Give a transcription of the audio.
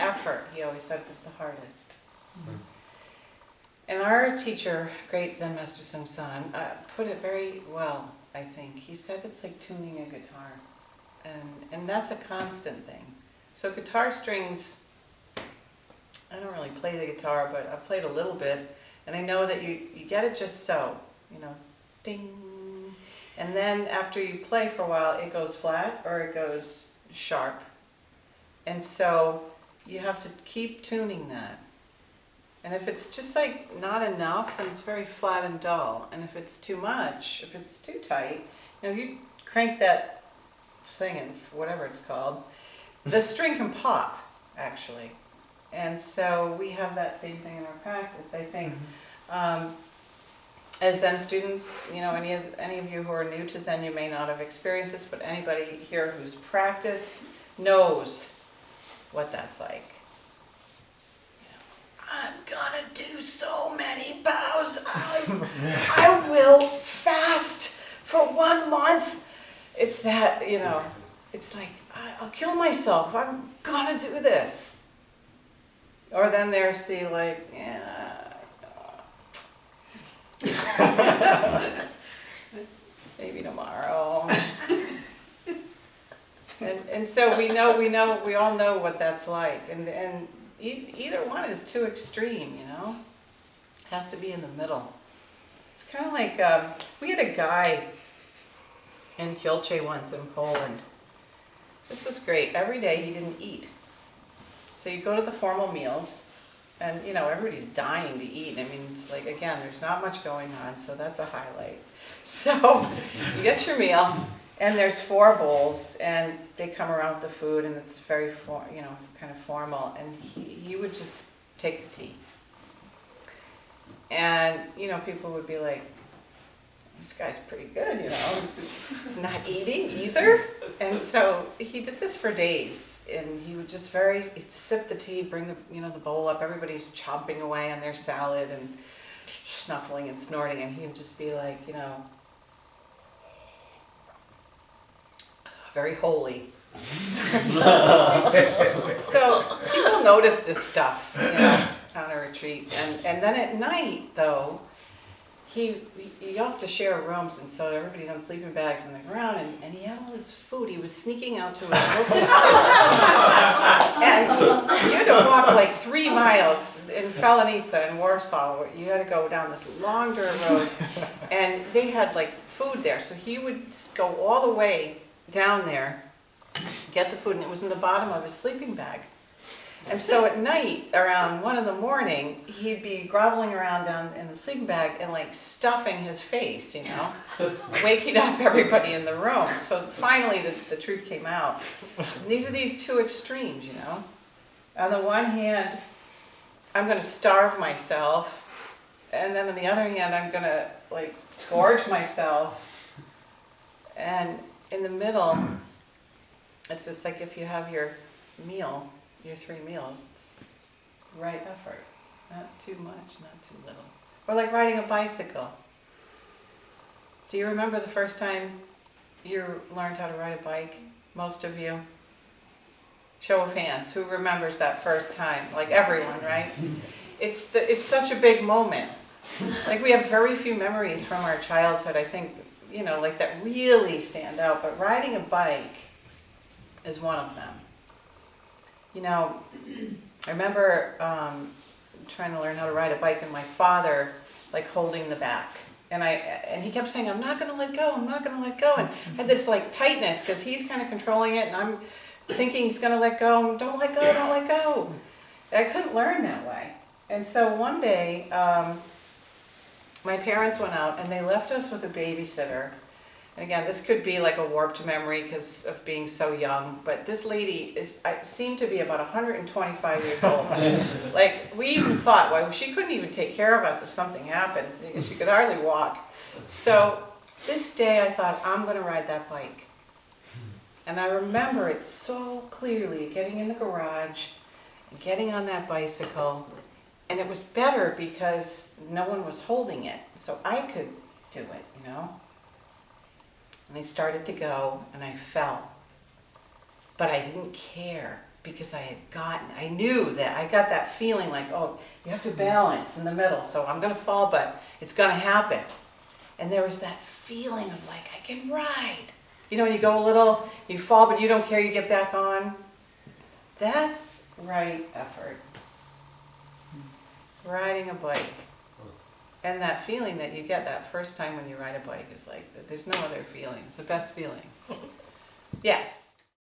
effort, he always said, was the hardest. And our teacher, great Zen Master Sung San, put it very well, I think. He said it's like tuning a guitar. And that's a constant thing. So guitar strings, I don't really play the guitar, but I've played a little bit. And I know that you get it just so, ding. And then after you play for a while, it goes flat or it goes sharp. And so you have to keep tuning that. And if it's just like not enough, then it's very flat and dull. And if it's too much, if it's too tight, you crank that thing in, whatever it's called, the string can pop, actually. And so we have that same thing in our practice, I think. As Zen students, any of you who are new to Zen, you may not have experienced this, but anybody here who's practiced knows what that's like. I'm gonna do so many bows. I will fast for 1 month. It's that, it's like, I'll kill myself. I'm gonna do this. Or then there's the like, maybe tomorrow. And so we all know what that's like. And either one is too extreme, It has to be in the middle. It's kind of like, we had a guy in Kielce once in Poland. This was great. Every day he didn't eat. So you go to the formal meals, and everybody's dying to eat. I mean, it's like, again, there's not much going on, so that's a highlight. So you get your meal, and there's 4 bowls, and they come around with the food, and it's very, kind of formal. And he would just take the tea. And, people would be like, this guy's pretty good, He's not eating either. And so he did this for days. And he would just he'd sip the tea, bring the bowl up. Everybody's chomping away on their salad and snuffling and snorting. And he would just be like, very holy. So people notice this stuff, on a retreat. And then at night, though, you have to share rooms, and so everybody's on sleeping bags on the ground, and he had all this food. He was sneaking out to his local store. And you had to walk like 3 miles in Felenica in Warsaw. You had to go down this long dirt road, and they had like food there. So he would go all the way down there, get the food, and it was in the bottom of his sleeping bag. And so at night, around 1 a.m, he'd be groveling around down in the sleeping bag and like stuffing his face, waking up everybody in the room. So finally the truth came out. And these are these 2 extremes, On the one hand, I'm going to starve myself. And then on the other hand, I'm going to like gorge myself. And in the middle, it's just like if you have your meal, your 3 meals, it's right effort. Not too much, not too little. Or like riding a bicycle. Do you remember the first time you learned how to ride a bike? Most of you? Show of hands. Who remembers that first time? Like everyone, right? It's such a big moment. Like we have very few memories from our childhood, I think, like that really stand out. But riding a bike is one of them. I remember trying to learn how to ride a bike, and my father like holding the back, and he kept saying, "I'm not going to let go. I'm not going to let go," and had this like tightness because he's kind of controlling it, and I'm thinking he's going to let go. Don't let go. Don't let go. And I couldn't learn that way, and so one day my parents went out and they left us with a babysitter. And again, this could be like a warped memory because of being so young, but this lady seemed to be about 125 years old. Like, we even thought, well, she couldn't even take care of us if something happened. She could hardly walk. So this day I thought, I'm going to ride that bike. And I remember it so clearly, getting in the garage, and getting on that bicycle. And it was better because no one was holding it, so I could do it, And I started to go, and I fell. But I didn't care, because I knew that, I got that feeling like, oh, you have to balance in the middle, so I'm gonna fall, but it's gonna happen. And there was that feeling of like, I can ride. You know, when you go a little, you fall, but you don't care, you get back on. That's right effort. Riding a bike. And that feeling that you get that first time when you ride a bike is like, there's no other feeling. It's the best feeling. Yes.